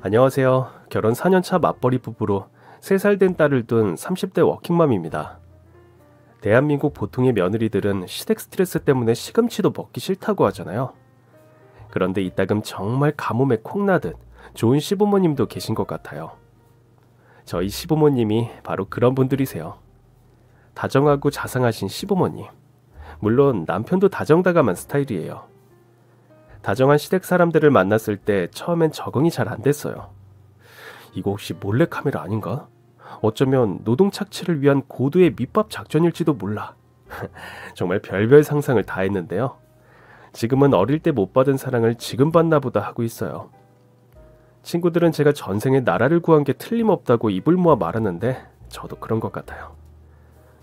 안녕하세요. 결혼 4년차 맞벌이 부부로 3살 된 딸을 둔 30대 워킹맘입니다. 대한민국 보통의 며느리들은 시댁 스트레스 때문에 시금치도 먹기 싫다고 하잖아요. 그런데 이따금 정말 가뭄에 콩나듯 좋은 시부모님도 계신 것 같아요. 저희 시부모님이 바로 그런 분들이세요. 다정하고 자상하신 시부모님. 물론 남편도 다정다감한 스타일이에요. 다정한 시댁 사람들을 만났을 때 처음엔 적응이 잘 안 됐어요. 이거 혹시 몰래카메라 아닌가? 어쩌면 노동 착취를 위한 고도의 밑밥 작전일지도 몰라. 정말 별별 상상을 다 했는데요. 지금은 어릴 때 못 받은 사랑을 지금 받나 보다 하고 있어요. 친구들은 제가 전생에 나라를 구한 게 틀림없다고 입을 모아 말하는데 저도 그런 것 같아요.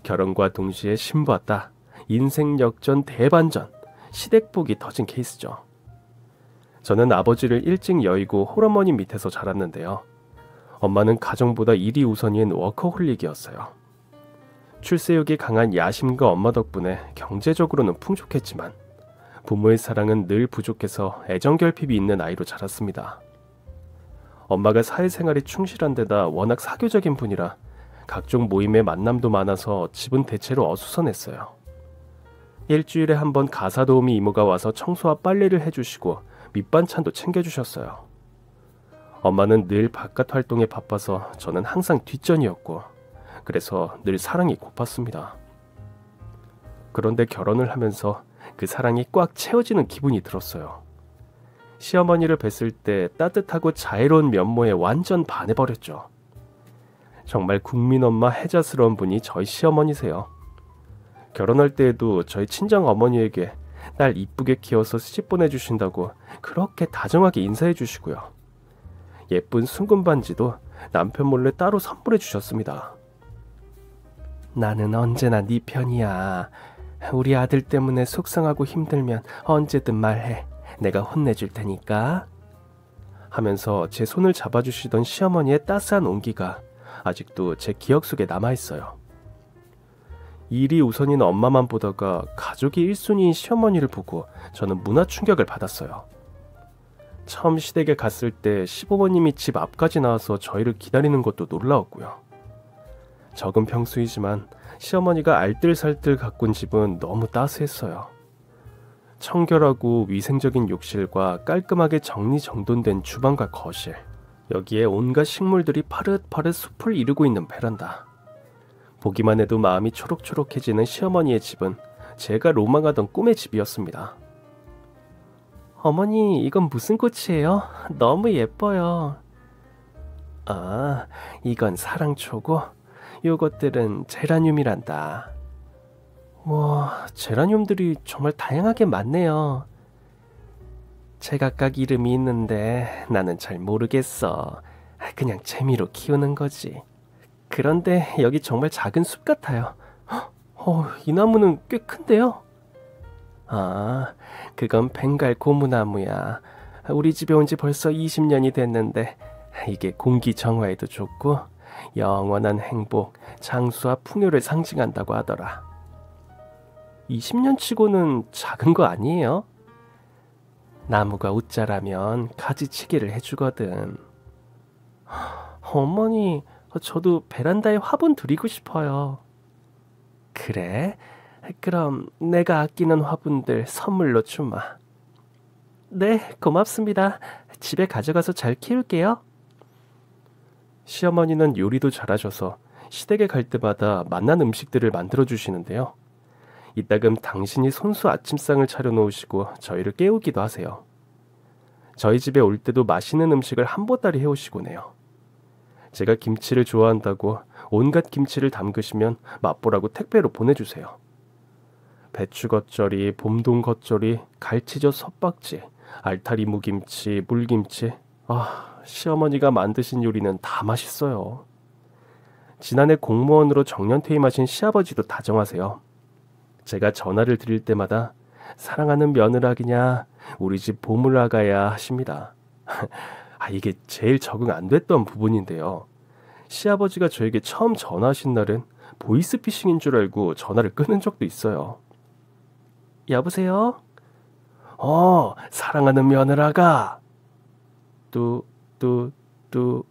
결혼과 동시에 신부왔다. 인생 역전 대반전. 시댁복이 터진 케이스죠. 저는 아버지를 일찍 여의고 홀어머니 밑에서 자랐는데요. 엄마는 가정보다 일이 우선인 워커홀릭이었어요. 출세욕이 강한 야심가 엄마 덕분에 경제적으로는 풍족했지만 부모의 사랑은 늘 부족해서 애정결핍이 있는 아이로 자랐습니다. 엄마가 사회생활에 충실한 데다 워낙 사교적인 분이라 각종 모임에 만남도 많아서 집은 대체로 어수선했어요. 일주일에 한 번 가사 도우미 이모가 와서 청소와 빨래를 해주시고 밑반찬도 챙겨주셨어요. 엄마는 늘 바깥 활동에 바빠서 저는 항상 뒷전이었고 그래서 늘 사랑이 고팠습니다. 그런데 결혼을 하면서 그 사랑이 꽉 채워지는 기분이 들었어요. 시어머니를 뵀을 때 따뜻하고 자애로운 면모에 완전 반해버렸죠. 정말 국민엄마 혜자스러운 분이 저희 시어머니세요. 결혼할 때에도 저희 친정어머니에게 딸 이쁘게 키워서 시집 보내주신다고 그렇게 다정하게 인사해 주시고요. 예쁜 순금 반지도 남편 몰래 따로 선물해 주셨습니다. 나는 언제나 네 편이야. 우리 아들 때문에 속상하고 힘들면 언제든 말해. 내가 혼내줄 테니까. 하면서 제 손을 잡아주시던 시어머니의 따스한 온기가 아직도 제 기억 속에 남아있어요. 일이 우선인 엄마만 보다가 가족이 1순위인 시어머니를 보고 저는 문화 충격을 받았어요. 처음 시댁에 갔을 때 시부모님이 집 앞까지 나와서 저희를 기다리는 것도 놀라웠고요. 적은 평수이지만 시어머니가 알뜰살뜰 가꾼 집은 너무 따스했어요. 청결하고 위생적인 욕실과 깔끔하게 정리정돈된 주방과 거실, 여기에 온갖 식물들이 파릇파릇 숲을 이루고 있는 베란다. 보기만 해도 마음이 초록초록해지는 시어머니의 집은 제가 로망하던 꿈의 집이었습니다. 어머니, 이건 무슨 꽃이에요? 너무 예뻐요. 아, 이건 사랑초고 요것들은 제라늄이란다. 와, 제라늄들이 정말 다양하게 많네요. 제각각 이름이 있는데 나는 잘 모르겠어. 그냥 재미로 키우는 거지. 그런데 여기 정말 작은 숲 같아요. 이 나무는 꽤 큰데요? 아, 그건 벵갈 고무나무야. 우리 집에 온 지 벌써 20년이 됐는데 이게 공기 정화에도 좋고 영원한 행복, 장수와 풍요를 상징한다고 하더라. 20년 치고는 작은 거 아니에요? 나무가 웃자라면 가지치기를 해주거든. 어머니, 저도 베란다에 화분 드리고 싶어요. 그래? 그럼 내가 아끼는 화분들 선물로 주마. 네, 고맙습니다. 집에 가져가서 잘 키울게요. 시어머니는 요리도 잘하셔서 시댁에 갈 때마다 맛난 음식들을 만들어주시는데요. 이따금 당신이 손수 아침상을 차려놓으시고 저희를 깨우기도 하세요. 저희 집에 올 때도 맛있는 음식을 한 보따리 해오시곤 해요. 제가 김치를 좋아한다고 온갖 김치를 담그시면 맛보라고 택배로 보내주세요. 배추 겉절이, 봄동 겉절이, 갈치젓 솥박지, 알타리 무김치, 물김치. 시어머니가 만드신 요리는 다 맛있어요. 지난해 공무원으로 정년퇴임하신 시아버지도 다정하세요. 제가 전화를 드릴 때마다 사랑하는 며느라기냐, 우리 집 보물아가야 하십니다. 이게 제일 적응 안 됐던 부분인데요. 시아버지가 저에게 처음 전화하신 날은 보이스피싱인 줄 알고 전화를 끊은 적도 있어요. 여보세요? 사랑하는 며느라가. 그것도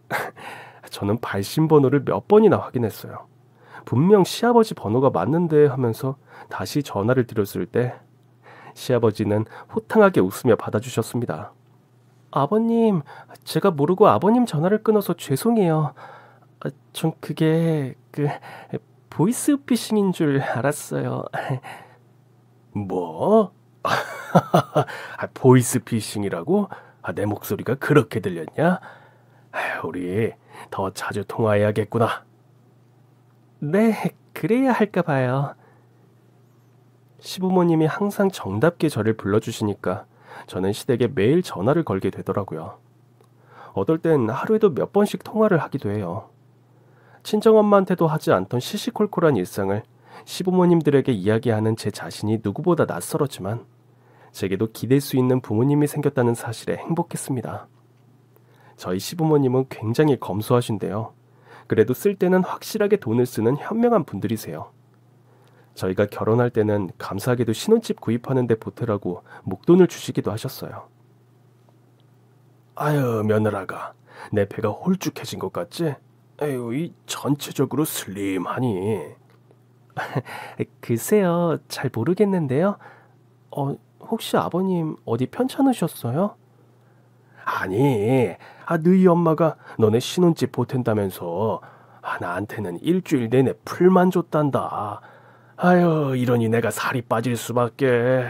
저는 발신 번호를 몇 번이나 확인했어요. 분명 시아버지 번호가 맞는데 하면서 다시 전화를 드렸을 때 시아버지는 호탕하게 웃으며 받아주셨습니다. 아버님, 제가 모르고 아버님 전화를 끊어서 죄송해요. 전 그게 보이스피싱인 줄 알았어요. 뭐? 보이스피싱이라고? 내 목소리가 그렇게 들렸냐? 우리 더 자주 통화해야겠구나. 네, 그래야 할까 봐요. 시부모님이 항상 정답게 저를 불러주시니까 저는 시댁에 매일 전화를 걸게 되더라고요. 어떨 땐 하루에도 몇 번씩 통화를 하기도 해요. 친정엄마한테도 하지 않던 시시콜콜한 일상을 시부모님들에게 이야기하는 제 자신이 누구보다 낯설었지만 제게도 기댈 수 있는 부모님이 생겼다는 사실에 행복했습니다. 저희 시부모님은 굉장히 검소하신데요. 그래도 쓸 때는 확실하게 돈을 쓰는 현명한 분들이세요. 저희가 결혼할 때는 감사하게도 신혼집 구입하는 데 보태라고 목돈을 주시기도 하셨어요. 아유, 며느라가 내 배가 홀쭉해진 것 같지? 에휴, 이 전체적으로 슬림하니. 글쎄요, 잘 모르겠는데요. 혹시 아버님 어디 편찮으셨어요? 아니, 너희 엄마가 너네 신혼집 보탠다면서 나한테는 일주일 내내 풀만 줬단다. 아유, 이러니 내가 살이 빠질 수밖에.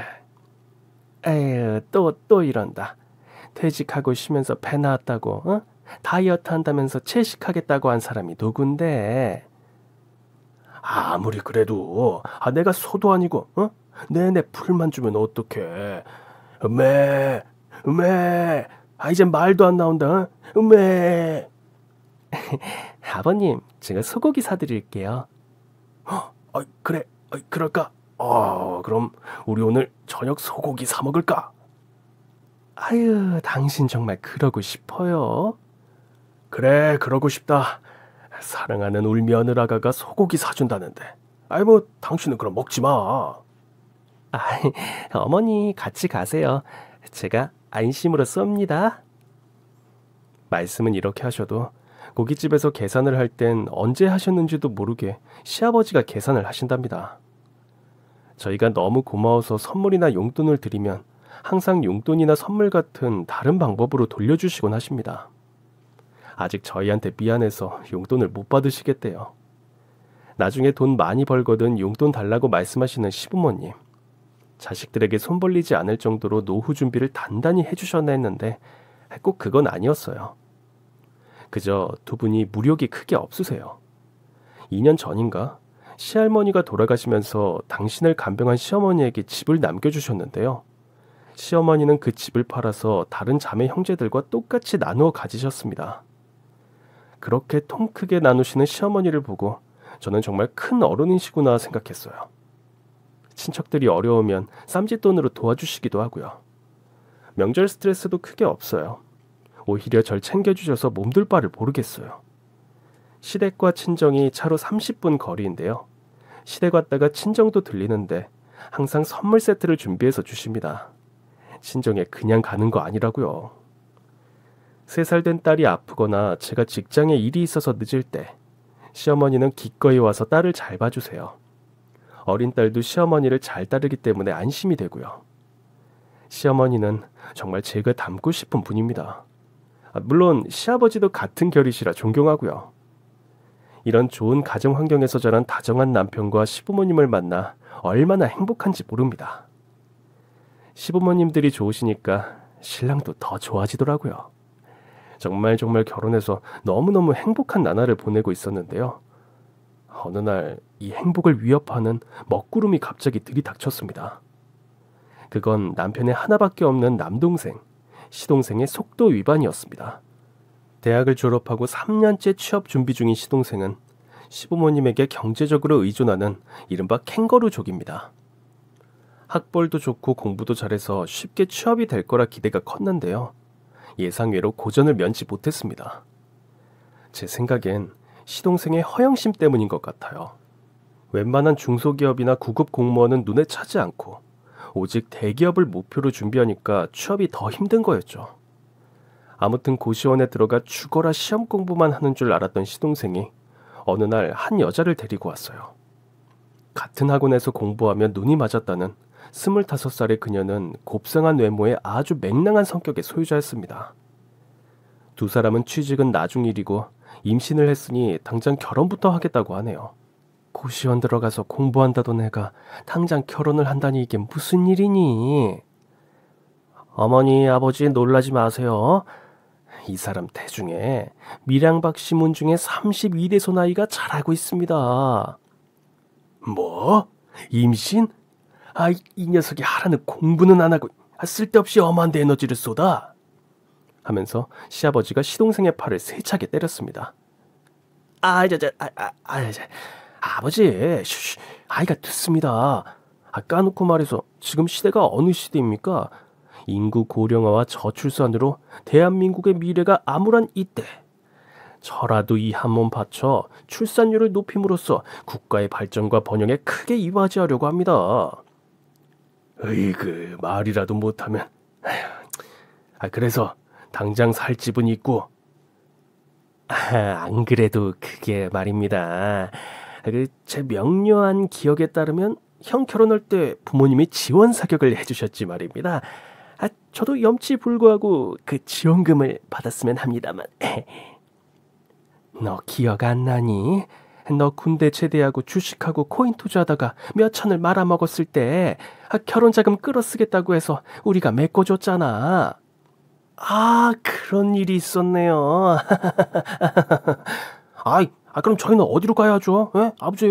에휴, 또 이런다. 퇴직하고 쉬면서 배 나왔다고, 다이어트 한다면서 채식하겠다고 한 사람이 누군데? 아무리 그래도 내가 소도 아니고 내내 풀만 주면 어떡해. 음메 이젠 말도 안 나온다. 음메. 아버님, 제가 소고기 사드릴게요. 그래, 그럴까? 그럼 우리 오늘 저녁 소고기 사 먹을까? 아유, 당신 정말 그러고 싶어요? 그래, 그러고 싶다. 사랑하는 우리 며느라가가 소고기 사준다는데. 당신은 그럼 먹지 마. 어머니 같이 가세요. 제가 안심으로 쏩니다. 말씀은 이렇게 하셔도 고깃집에서 계산을 할 땐 언제 하셨는지도 모르게 시아버지가 계산을 하신답니다. 저희가 너무 고마워서 선물이나 용돈을 드리면 항상 용돈이나 선물 같은 다른 방법으로 돌려주시곤 하십니다. 아직 저희한테 미안해서 용돈을 못 받으시겠대요. 나중에 돈 많이 벌거든 용돈 달라고 말씀하시는 시부모님. 자식들에게 손 벌리지 않을 정도로 노후 준비를 단단히 해주셨나 했는데 꼭 그건 아니었어요. 그저 두 분이 무력이 크게 없으세요. 2년 전인가 시할머니가 돌아가시면서 당신을 간병한 시어머니에게 집을 남겨주셨는데요. 시어머니는 그 집을 팔아서 다른 자매 형제들과 똑같이 나누어 가지셨습니다. 그렇게 통 크게 나누시는 시어머니를 보고 저는 정말 큰 어른이시구나 생각했어요. 친척들이 어려우면 쌈짓돈으로 도와주시기도 하고요. 명절 스트레스도 크게 없어요. 오히려 절 챙겨주셔서 몸둘 바를 모르겠어요. 시댁과 친정이 차로 30분 거리인데요. 시댁 왔다가 친정도 들리는데 항상 선물 세트를 준비해서 주십니다. 친정에 그냥 가는 거 아니라고요. 3살 된 딸이 아프거나 제가 직장에 일이 있어서 늦을 때 시어머니는 기꺼이 와서 딸을 잘 봐주세요. 어린 딸도 시어머니를 잘 따르기 때문에 안심이 되고요. 시어머니는 정말 제가 닮고 싶은 분입니다. 물론 시아버지도 같은 결이시라 존경하고요. 이런 좋은 가정 환경에서 자란 다정한 남편과 시부모님을 만나 얼마나 행복한지 모릅니다. 시부모님들이 좋으시니까 신랑도 더 좋아지더라고요. 정말 결혼해서 너무너무 행복한 나날을 보내고 있었는데요. 어느 날 이 행복을 위협하는 먹구름이 갑자기 들이닥쳤습니다. 그건 남편의 하나밖에 없는 남동생, 시동생의 속도 위반이었습니다. 대학을 졸업하고 3년째 취업 준비 중인 시동생은 시부모님에게 경제적으로 의존하는 이른바 캥거루족입니다. 학벌도 좋고 공부도 잘해서 쉽게 취업이 될 거라 기대가 컸는데요. 예상외로 고전을 면치 못했습니다. 제 생각엔 시동생의 허영심 때문인 것 같아요. 웬만한 중소기업이나 구급 공무원은 눈에 차지 않고 오직 대기업을 목표로 준비하니까 취업이 더 힘든 거였죠. 아무튼 고시원에 들어가 죽어라 시험 공부만 하는 줄 알았던 시동생이 어느 날 한 여자를 데리고 왔어요. 같은 학원에서 공부하며 눈이 맞았다는 25살의 그녀는 곱상한 외모에 아주 맹랑한 성격의 소유자였습니다. 두 사람은 취직은 나중 일이고 임신을 했으니 당장 결혼부터 하겠다고 하네요. 고시원 들어가서 공부한다던 애가 당장 결혼을 한다니 이게 무슨 일이니? 어머니, 아버지 놀라지 마세요. 이 사람 대중에 밀양박시문 중에 32대소 나이가 잘하고 있습니다. 뭐? 임신? 이 녀석이 하라는 공부는 안 하고 쓸데없이 엄한 데 에너지를 쏟아? 하면서 시아버지가 시동생의 팔을 세차게 때렸습니다. 아버지, 아이가 듣습니다. 까놓고 말해서 지금 시대가 어느 시대입니까? 인구 고령화와 저출산으로 대한민국의 미래가 암울한 이때, 저라도 이 한 몸 바쳐 출산율을 높임으로써 국가의 발전과 번영에 크게 이바지하려고 합니다. 으이그, 말이라도 못하면. 그래서 당장 살 집은 있고. 안 그래도 그게 말입니다. 제 명료한 기억에 따르면 형 결혼할 때 부모님이 지원 사격을 해주셨지 말입니다. 저도 염치불구하고 그 지원금을 받았으면 합니다만. 너 기억 안 나니? 너 군대 제대하고 주식하고 코인 투자하다가 몇 천을 말아먹었을 때 결혼자금 끌어쓰겠다고 해서 우리가 메꿔줬잖아. 그런 일이 있었네요. 그럼 저희는 어디로 가야죠? 예? 아버지.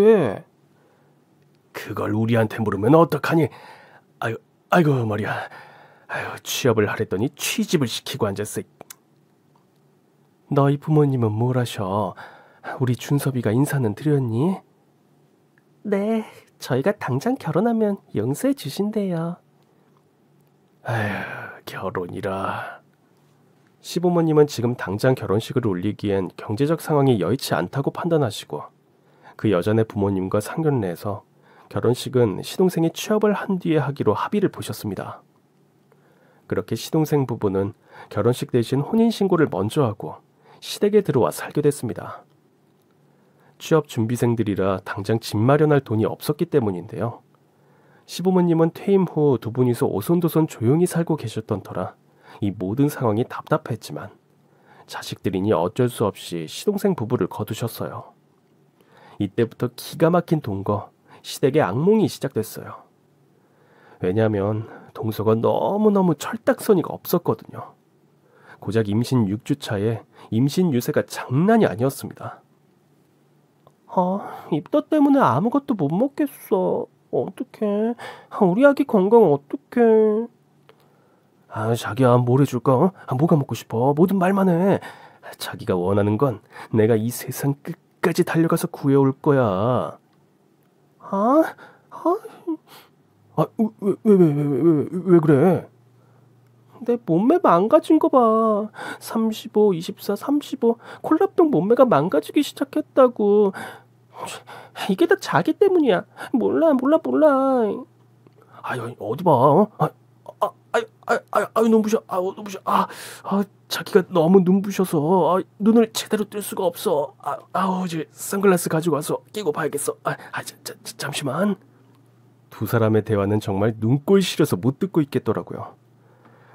그걸 우리한테 물으면 어떡하니? 아이고 말이야. 취업을 하랬더니 취집을 시키고 앉았어. 너희 부모님은 뭘 하셔? 우리 준섭이가 인사는 드렸니? 네, 저희가 당장 결혼하면 용서해 주신대요. 결혼이라. 시부모님은 지금 당장 결혼식을 올리기엔 경제적 상황이 여의치 않다고 판단하시고 그 여자네 부모님과 상견례 해서 결혼식은 시동생이 취업을 한 뒤에 하기로 합의를 보셨습니다. 그렇게 시동생 부부는 결혼식 대신 혼인신고를 먼저 하고 시댁에 들어와 살게 됐습니다. 취업 준비생들이라 당장 집 마련할 돈이 없었기 때문인데요. 시부모님은 퇴임 후 두 분이서 오손도손 조용히 살고 계셨던 터라 이 모든 상황이 답답했지만 자식들이니 어쩔 수 없이 시동생 부부를 거두셨어요. 이때부터 기가 막힌 동거, 시댁의 악몽이 시작됐어요. 왜냐하면 동서가 너무너무 철딱서니가 없었거든요. 고작 임신 6주 차에 임신 유세가 장난이 아니었습니다. 입덧 때문에 아무것도 못 먹겠어. 어떡해. 우리 아기 건강 어떡해. 자기야, 뭘 해줄까? 뭐가 먹고 싶어? 뭐든 말만 해. 자기가 원하는 건 내가 이 세상 끝까지 달려가서 구해올 거야. 왜 그래? 내 몸매 망가진 거 봐. 35, 24, 35 콜라병 몸매가 망가지기 시작했다고. 이게 다 자기 때문이야. 몰라. 어디 봐. 눈부셔. 눈부셔. 자기가 너무 눈부셔서 눈을 제대로 뜰 수가 없어. 이제 선글라스 가지고 와서 끼고 봐야겠어. 잠시만. 두 사람의 대화는 정말 눈꼴 시려서 못 듣고 있겠더라고요.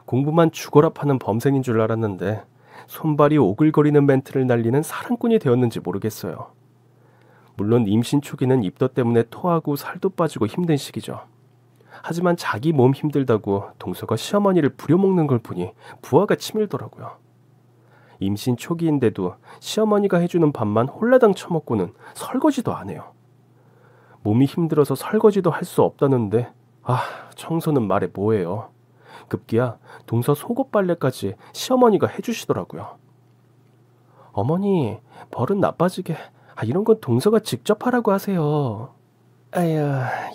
공부만 죽어라 파는 범생인 줄 알았는데 손발이 오글거리는 멘트를 날리는 사랑꾼이 되었는지 모르겠어요. 물론 임신 초기는 입덧 때문에 토하고 살도 빠지고 힘든 시기죠. 하지만 자기 몸 힘들다고 동서가 시어머니를 부려먹는 걸 보니 부하가 치밀더라고요. 임신 초기인데도 시어머니가 해주는 밥만 홀라당 처먹고는 설거지도 안 해요. 몸이 힘들어서 설거지도 할 수 없다는데 청소는 말해 뭐해요. 급기야 동서 속옷 빨래까지 시어머니가 해주시더라고요. 어머니, 버릇 나빠지게 이런 건 동서가 직접 하라고 하세요.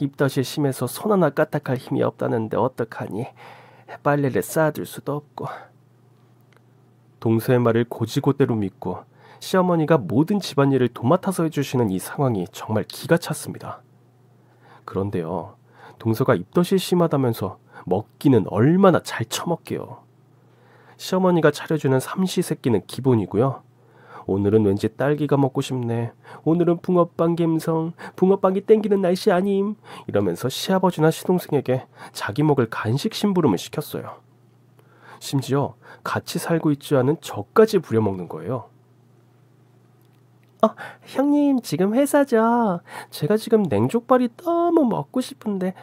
입덧이 심해서 손 하나 까딱할 힘이 없다는데 어떡하니. 빨래를 쌓아둘 수도 없고. 동서의 말을 고지고대로 믿고 시어머니가 모든 집안일을 도맡아서 해주시는 이 상황이 정말 기가 찼습니다. 그런데요, 동서가 입덧이 심하다면서 먹기는 얼마나 잘 처먹게요. 시어머니가 차려주는 삼시세끼는 기본이고요. 오늘은 왠지 딸기가 먹고 싶네. 오늘은 붕어빵 갬성. 붕어빵이 땡기는 날씨 아님. 이러면서 시아버지나 시동생에게 자기 먹을 간식 심부름을 시켰어요. 심지어 같이 살고 있지 않은 저까지 부려먹는 거예요. 형님 지금 회사죠? 제가 지금 냉족발이 너무 먹고 싶은데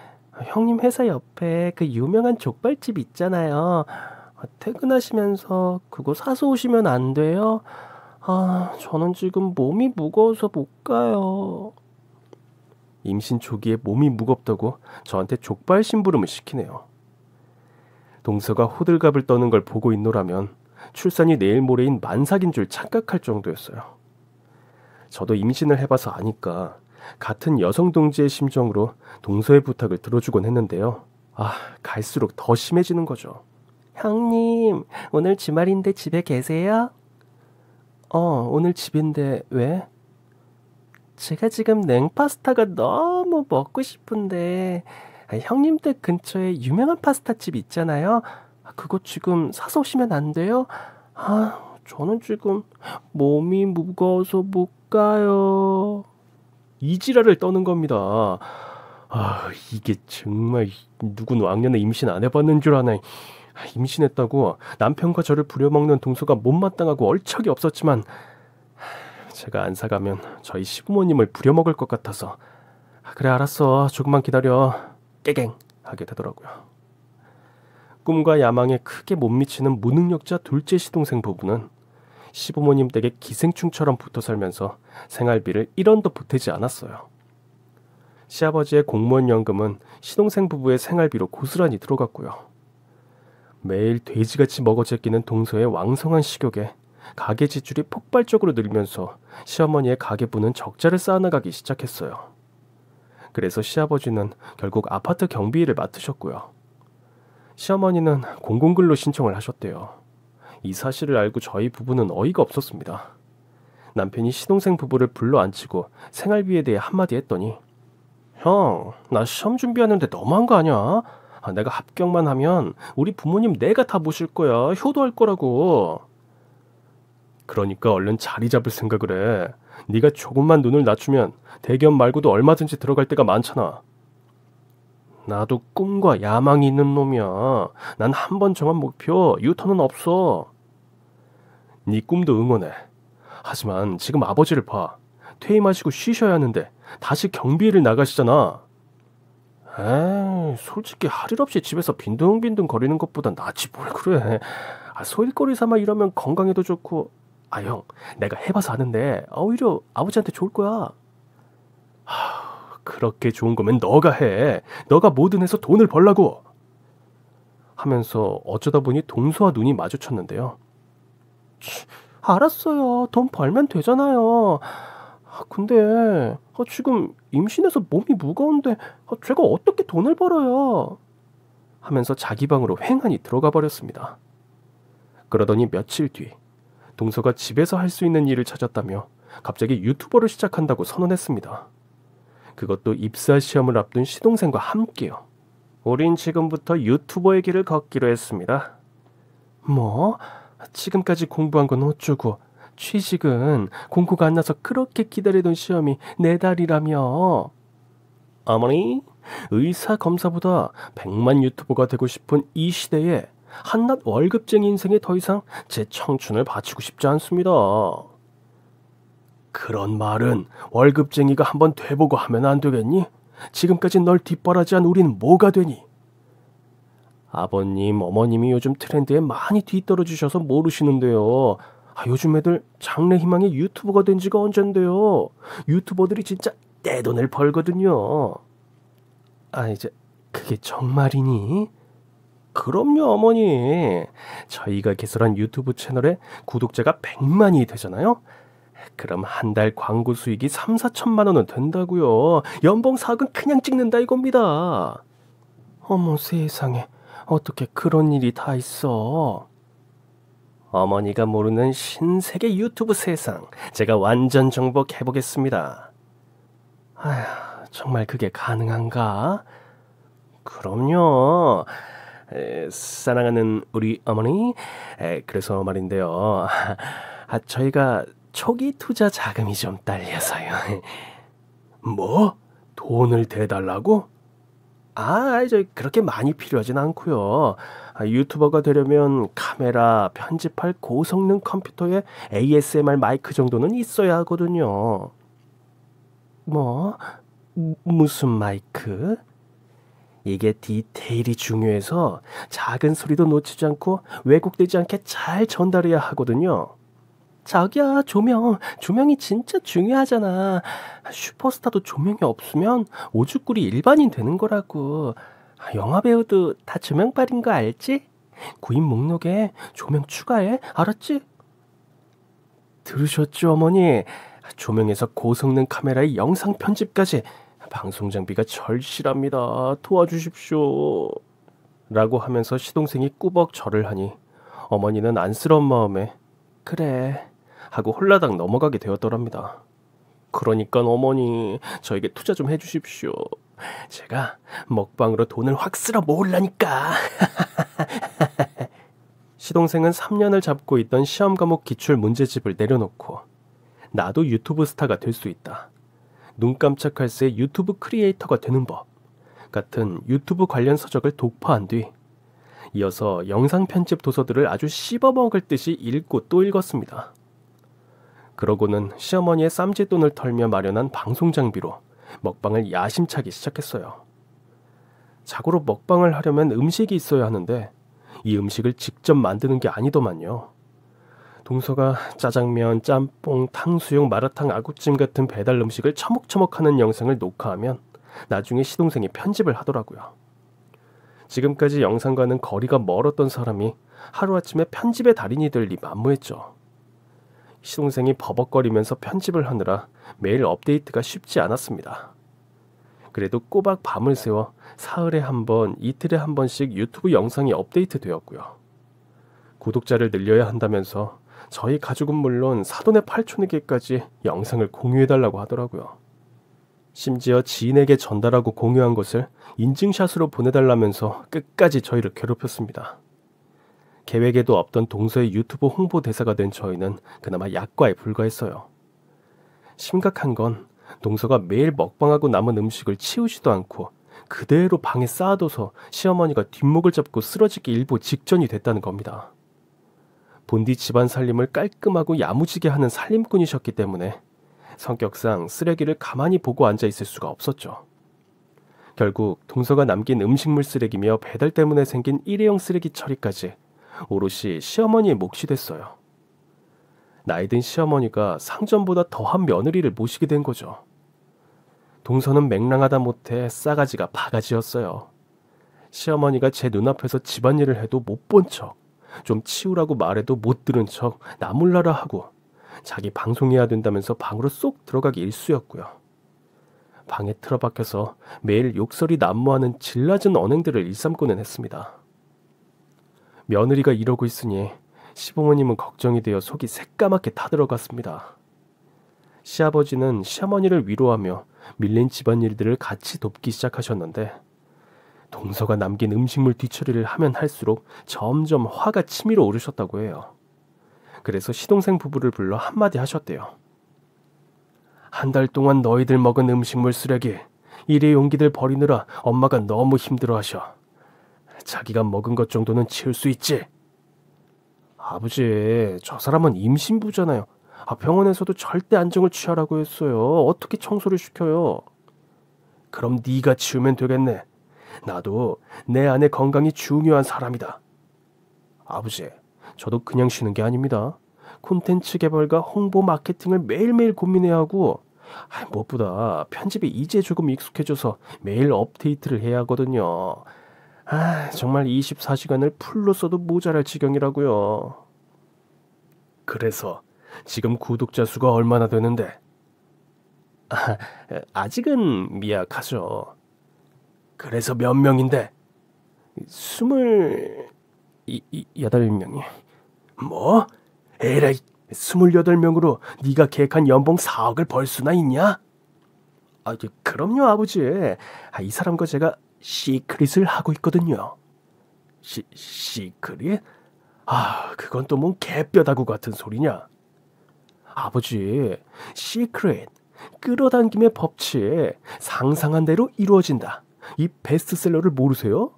형님 회사 옆에 그 유명한 족발집 있잖아요. 퇴근하시면서 그거 사서 오시면 안 돼요? 저는 지금 몸이 무거워서 못 가요. 임신 초기에 몸이 무겁다고 저한테 족발 심부름을 시키네요. 동서가 호들갑을 떠는 걸 보고 있노라면 출산이 내일 모레인 만삭인 줄 착각할 정도였어요. 저도 임신을 해봐서 아니까 같은 여성 동지의 심정으로 동서의 부탁을 들어주곤 했는데요. 갈수록 더 심해지는 거죠. 형님, 오늘 주말인데 집에 계세요? 오늘 집인데 왜? 제가 지금 냉파스타가 너무 먹고 싶은데 형님 댁 근처에 유명한 파스타집 있잖아요. 그거 지금 사서 오시면 안 돼요? 저는 지금 몸이 무거워서 못 가요. 이 지랄을 떠는 겁니다. 이게 정말 누군 왕년에 임신 안 해봤는 줄 아나. 임신했다고 남편과 저를 부려먹는 동서가 못마땅하고 얼척이 없었지만 제가 안 사가면 저희 시부모님을 부려먹을 것 같아서 그래 알았어 조금만 기다려 깨갱 하게 되더라고요. 꿈과 야망에 크게 못 미치는 무능력자 둘째 시동생 부부는 시부모님 댁에 기생충처럼 붙어 살면서 생활비를 1원도 보태지 않았어요. 시아버지의 공무원 연금은 시동생 부부의 생활비로 고스란히 들어갔고요. 매일 돼지같이 먹어제끼는 동서의 왕성한 식욕에 가계 지출이 폭발적으로 늘면서 시어머니의 가계부는 적자를 쌓아나가기 시작했어요. 그래서 시아버지는 결국 아파트 경비 일을 맡으셨고요. 시어머니는 공공근로 신청을 하셨대요. 이 사실을 알고 저희 부부는 어이가 없었습니다. 남편이 시동생 부부를 불러 앉히고 생활비에 대해 한마디 했더니 형, 나 시험 준비하는데 너무한 거 아니야? 내가 합격만 하면 우리 부모님 내가 다 모실 거야. 효도할 거라고. 그러니까 얼른 자리 잡을 생각을 해. 네가 조금만 눈을 낮추면 대기업 말고도 얼마든지 들어갈 데가 많잖아. 나도 꿈과 야망이 있는 놈이야. 난 한 번 정한 목표 유턴은 없어. 네 꿈도 응원해. 하지만 지금 아버지를 봐. 퇴임하시고 쉬셔야 하는데 다시 경비를 나가시잖아. 에이, 솔직히 할 일 없이 집에서 빈둥빈둥 거리는 것보단 낫지 뭘 그래. 소일거리 삼아 이러면 건강에도 좋고. 형, 내가 해봐서 아는데 오히려 아버지한테 좋을 거야. 그렇게 좋은 거면 너가 해. 너가 뭐든 해서 돈을 벌라고. 하면서 어쩌다 보니 동서와 눈이 마주쳤는데요. 알았어요. 돈 벌면 되잖아요. 근데 지금 임신해서 몸이 무거운데 제가 어떻게 돈을 벌어요? 하면서 자기 방으로 횡하니 들어가 버렸습니다. 그러더니 며칠 뒤 동서가 집에서 할 수 있는 일을 찾았다며 갑자기 유튜버를 시작한다고 선언했습니다. 그것도 입사 시험을 앞둔 시동생과 함께요. 우린 지금부터 유튜버의 길을 걷기로 했습니다. 뭐? 지금까지 공부한 건 어쩌고 취직은 공고가 안 나서 그렇게 기다리던 시험이 4달이라며. 어머니, 의사 검사보다 100만 유튜버가 되고 싶은 이 시대에 한낱 월급쟁이 인생에 더 이상 제 청춘을 바치고 싶지 않습니다. 그런 말은 월급쟁이가 한번 돼보고 하면 안 되겠니? 지금까지 널 뒷바라지한 우린 뭐가 되니? 아버님, 어머님이 요즘 트렌드에 많이 뒤떨어지셔서 모르시는데요. 요즘 애들 장래 희망이 유튜버가 된 지가 언젠데요. 유튜버들이 진짜 떼돈을 벌거든요. 이제 그게 정말이니? 그럼요, 어머니. 저희가 개설한 유튜브 채널에 구독자가 100만이 되잖아요. 그럼 한 달 광고 수익이 3, 4천만 원은 된다고요. 연봉 4억 그냥 찍는다 이겁니다. 어머 세상에, 어떻게 그런 일이 다 있어. 어머니가 모르는 신세계 유튜브 세상, 제가 완전 정복해보겠습니다. 정말 그게 가능한가? 그럼요. 사랑하는 우리 어머니, 그래서 말인데요. 저희가 초기 투자 자금이 좀 딸려서요. 뭐? 돈을 대달라고? 저 그렇게 많이 필요하진 않고요. 유튜버가 되려면 카메라, 편집할 고성능 컴퓨터에 ASMR 마이크 정도는 있어야 하거든요. 뭐? 무슨 마이크? 이게 디테일이 중요해서 작은 소리도 놓치지 않고 왜곡되지 않게 잘 전달해야 하거든요. 자기야, 조명이 진짜 중요하잖아. 슈퍼스타도 조명이 없으면 오죽구리 일반인 되는 거라고. 영화배우도 다 조명빨인 거 알지? 구인 목록에 조명 추가해, 알았지? 들으셨죠, 어머니? 조명에서 고성능 카메라의 영상 편집까지 방송 장비가 절실합니다. 도와주십시오. 라고 하면서 시동생이 꾸벅 절을 하니 어머니는 안쓰러운 마음에 그래 하고 홀라당 넘어가게 되었더랍니다. 그러니까 어머니, 저에게 투자 좀 해주십시오. 제가 먹방으로 돈을 확 쓸어 모으려니까. 시동생은 3년을 잡고 있던 시험 과목 기출 문제집을 내려놓고 나도 유튜브 스타가 될 수 있다. 눈 깜짝할 새 유튜브 크리에이터가 되는 법 같은 유튜브 관련 서적을 독파한 뒤 이어서 영상 편집 도서들을 아주 씹어먹을 듯이 읽고 또 읽었습니다. 그러고는 시어머니의 쌈짓돈을 털며 마련한 방송 장비로 먹방을 야심차게 시작했어요. 자고로 먹방을 하려면 음식이 있어야 하는데 이 음식을 직접 만드는 게 아니더만요. 동서가 짜장면, 짬뽕, 탕수육, 마라탕, 아구찜 같은 배달 음식을 처먹처먹하는 영상을 녹화하면 나중에 시동생이 편집을 하더라고요. 지금까지 영상과는 거리가 멀었던 사람이 하루아침에 편집의 달인이 될 리 만무했죠. 시동생이 버벅거리면서 편집을 하느라 매일 업데이트가 쉽지 않았습니다. 그래도 꼬박 밤을 새워 사흘에 한 번, 이틀에 한 번씩 유튜브 영상이 업데이트 되었고요. 구독자를 늘려야 한다면서 저희 가족은 물론 사돈의 팔촌에게까지 영상을 공유해달라고 하더라고요. 심지어 지인에게 전달하고 공유한 것을 인증샷으로 보내달라면서 끝까지 저희를 괴롭혔습니다. 계획에도 없던 동서의 유튜브 홍보 대사가 된 저희는 그나마 약과에 불과했어요. 심각한 건 동서가 매일 먹방하고 남은 음식을 치우지도 않고 그대로 방에 쌓아둬서 시어머니가 뒷목을 잡고 쓰러지기 일보 직전이 됐다는 겁니다. 본디 집안 살림을 깔끔하고 야무지게 하는 살림꾼이셨기 때문에 성격상 쓰레기를 가만히 보고 앉아있을 수가 없었죠. 결국 동서가 남긴 음식물 쓰레기며 배달 때문에 생긴 일회용 쓰레기 처리까지 오롯이 시어머니의 몫이 됐어요. 나이든 시어머니가 상전보다 더한 며느리를 모시게 된 거죠. 동서는 맹랑하다 못해 싸가지가 바가지였어요. 시어머니가 제 눈앞에서 집안일을 해도 못 본 척, 좀 치우라고 말해도 못 들은 척 나몰라라 하고 자기 방송해야 된다면서 방으로 쏙 들어가기 일쑤였고요. 방에 틀어박혀서 매일 욕설이 난무하는 질 낮은 언행들을 일삼고는 했습니다. 며느리가 이러고 있으니 시부모님은 걱정이 되어 속이 새까맣게 타들어갔습니다. 시아버지는 시어머니를 위로하며 밀린 집안일들을 같이 돕기 시작하셨는데 동서가 남긴 음식물 뒤처리를 하면 할수록 점점 화가 치밀어 오르셨다고 해요. 그래서 시동생 부부를 불러 한마디 하셨대요. 한 달 동안 너희들 먹은 음식물 쓰레기, 일회용기들 버리느라 엄마가 너무 힘들어하셔. 자기가 먹은 것 정도는 치울 수 있지? 아버지, 저 사람은 임신부잖아요. 병원에서도 절대 안정을 취하라고 했어요. 어떻게 청소를 시켜요? 그럼 네가 치우면 되겠네. 나도 내 아내 건강이 중요한 사람이다. 아버지, 저도 그냥 쉬는 게 아닙니다. 콘텐츠 개발과 홍보 마케팅을 매일매일 고민해야 하고 무엇보다 편집에 이제 조금 익숙해져서 매일 업데이트를 해야 하거든요. 정말 24시간을 풀로 써도 모자랄 지경이라고요. 그래서 지금 구독자 수가 얼마나 되는데? 아직은 미약하죠. 그래서 몇 명인데? 28명이. 뭐? 에라이, 28명으로 네가 계획한 연봉 4억을 벌 수나 있냐? 그럼요, 아버지. 이 사람과 제가 시크릿을 하고 있거든요. 시크릿? 아, 그건 또 뭔 개뼈다구 같은 소리냐? 아버지, 시크릿, 끌어당김의 법칙, 상상한 대로 이루어진다. 이 베스트셀러를 모르세요?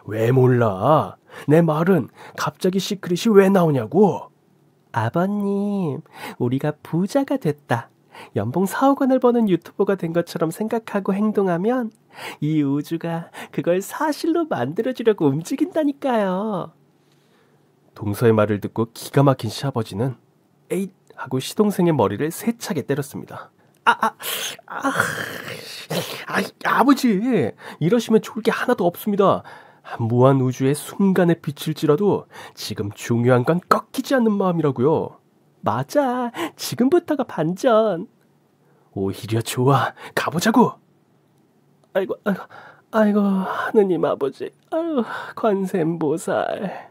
왜 몰라? 내 말은 갑자기 시크릿이 왜 나오냐고? 아버님, 우리가 부자가 됐다. 연봉 4억 원을 버는 유튜버가 된 것처럼 생각하고 행동하면 이 우주가 그걸 사실로 만들어주려고 움직인다니까요. 동서의 말을 듣고 기가 막힌 시아버지는 에잇 하고 시동생의 머리를 세차게 때렸습니다. 아버지, 이러시면 좋을 게 하나도 없습니다. 무한 우주의 순간에 비칠지라도 지금 중요한 건 꺾이지 않는 마음이라고요. 맞아, 지금부터가 반전. 오히려 좋아, 가보자고. 아이고, 하느님 아버지, 아유, 관세음보살.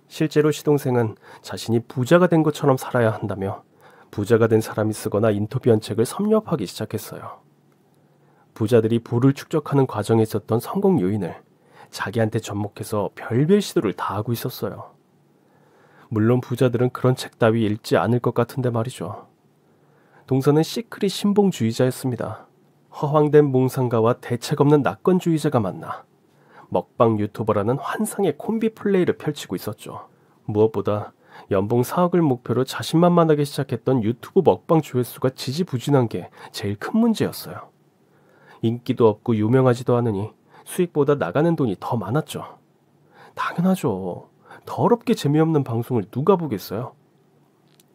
실제로 시동생은 자신이 부자가 된 것처럼 살아야 한다며 부자가 된 사람이 쓰거나 인터뷰한 책을 섭렵하기 시작했어요. 부자들이 부를 축적하는 과정에 있었던 성공 요인을 자기한테 접목해서 별별 시도를 다 하고 있었어요. 물론 부자들은 그런 책 따위 읽지 않을 것 같은데 말이죠. 동서는 시크릿 신봉주의자였습니다. 허황된 몽상가와 대책 없는 낙관주의자가 만나 먹방 유튜버라는 환상의 콤비 플레이를 펼치고 있었죠. 무엇보다 연봉 4억을 목표로 자신만만하게 시작했던 유튜브 먹방 조회수가 지지부진한 게 제일 큰 문제였어요. 인기도 없고 유명하지도 않으니 수익보다 나가는 돈이 더 많았죠. 당연하죠. 더럽게 재미없는 방송을 누가 보겠어요?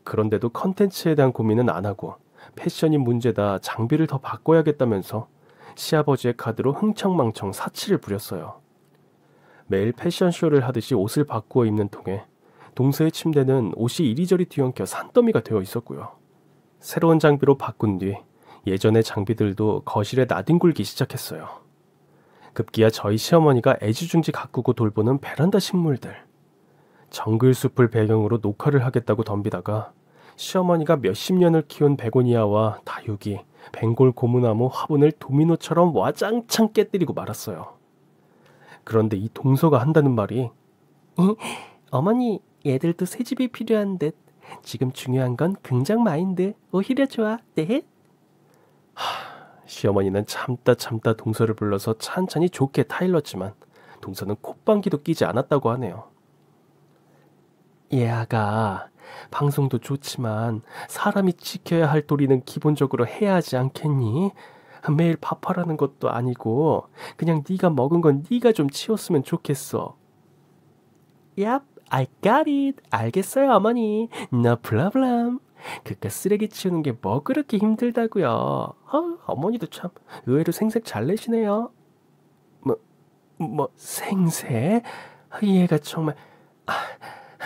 그런데도 컨텐츠에 대한 고민은 안 하고 패션이 문제다, 장비를 더 바꿔야겠다면서 시아버지의 카드로 흥청망청 사치를 부렸어요. 매일 패션쇼를 하듯이 옷을 바꾸어 입는 통에 동서의 침대는 옷이 이리저리 뒤엉켜 산더미가 되어 있었고요. 새로운 장비로 바꾼 뒤 예전의 장비들도 거실에 나뒹굴기 시작했어요. 급기야 저희 시어머니가 애지중지 가꾸고 돌보는 베란다 식물들. 정글숲을 배경으로 녹화를 하겠다고 덤비다가 시어머니가 몇십 년을 키운 베고니아와 다육이, 벵골 고무나무 화분을 도미노처럼 와장창 깨뜨리고 말았어요. 그런데 이 동서가 한다는 말이 어머니, 얘들도 새집이 필요한 듯. 지금 중요한 건 긍정 마인드. 오히려 좋아. 네? 시어머니는 참다 동서를 불러서 찬찬히 좋게 타일렀지만 동서는 콧방귀도 끼지 않았다고 하네요. 얘아가 방송도 좋지만 사람이 지켜야 할 도리는 기본적으로 해야 하지 않겠니? 매일 밥하라는 것도 아니고 그냥 네가 먹은 건 네가 좀 치웠으면 좋겠어. Yep, I got it. 알겠어요, 어머니. No problem. 그깟 쓰레기 치우는 게 뭐 그렇게 힘들다고요. 어머니도 참 의외로 생색 잘 내시네요. 생색? 얘가 정말...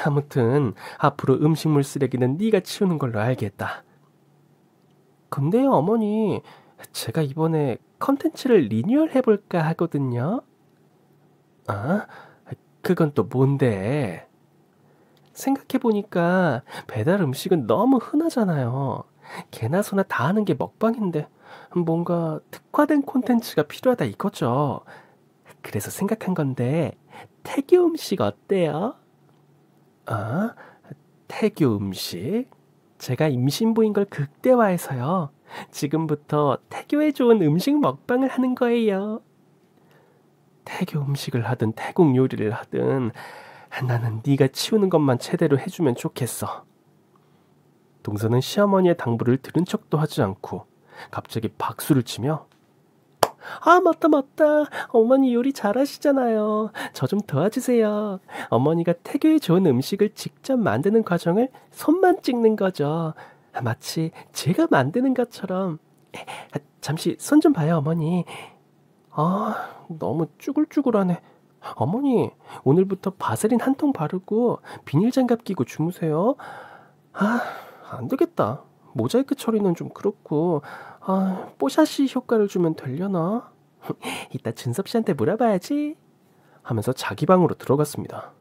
아무튼 앞으로 음식물 쓰레기는 네가 치우는 걸로 알겠다. 근데요, 어머니, 제가 이번에 컨텐츠를 리뉴얼 해볼까 하거든요. 그건 또 뭔데? 생각해보니까 배달 음식은 너무 흔하잖아요. 개나 소나 다 하는 게 먹방인데 뭔가 특화된 콘텐츠가 필요하다 이거죠. 그래서 생각한 건데 태교 음식 어때요? 태교 음식? 제가 임신부인 걸 극대화해서요. 지금부터 태교에 좋은 음식 먹방을 하는 거예요. 태교 음식을 하든 태국 요리를 하든 나는 네가 치우는 것만 제대로 해주면 좋겠어. 동서는 시어머니의 당부를 들은 척도 하지 않고 갑자기 박수를 치며 맞다. 어머니 요리 잘하시잖아요. 저 좀 도와주세요. 어머니가 태교에 좋은 음식을 직접 만드는 과정을 손만 찍는 거죠. 마치 제가 만드는 것처럼. 잠시 손 좀 봐요, 어머니. 너무 쭈글쭈글하네. 어머니, 오늘부터 바세린 한 통 바르고 비닐장갑 끼고 주무세요. 안 되겠다. 모자이크 처리는 좀 그렇고 뽀샤시 효과를 주면 되려나? 이따 준섭 씨한테 물어봐야지 하면서 자기 방으로 들어갔습니다.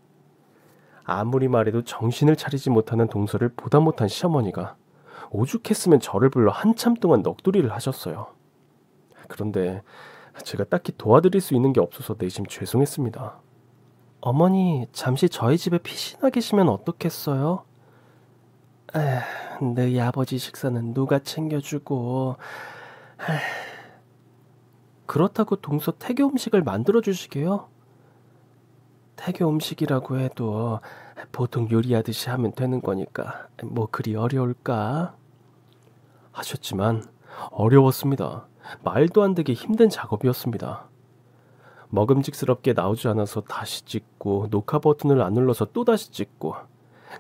아무리 말해도 정신을 차리지 못하는 동서를 보다 못한 시어머니가 오죽했으면 저를 불러 한참 동안 넋두리를 하셨어요. 그런데 제가 딱히 도와드릴 수 있는 게 없어서 내심 죄송했습니다. 어머니, 잠시 저희 집에 피신하 계시면 어떻겠어요? 너희 아버지 식사는 누가 챙겨주고. 그렇다고 동서 태교 음식을 만들어 주시게요? 태교 음식이라고 해도 보통 요리하듯이 하면 되는 거니까 뭐 그리 어려울까? 하셨지만 어려웠습니다. 말도 안 되게 힘든 작업이었습니다. 먹음직스럽게 나오지 않아서 다시 찍고 녹화 버튼을 안 눌러서 또다시 찍고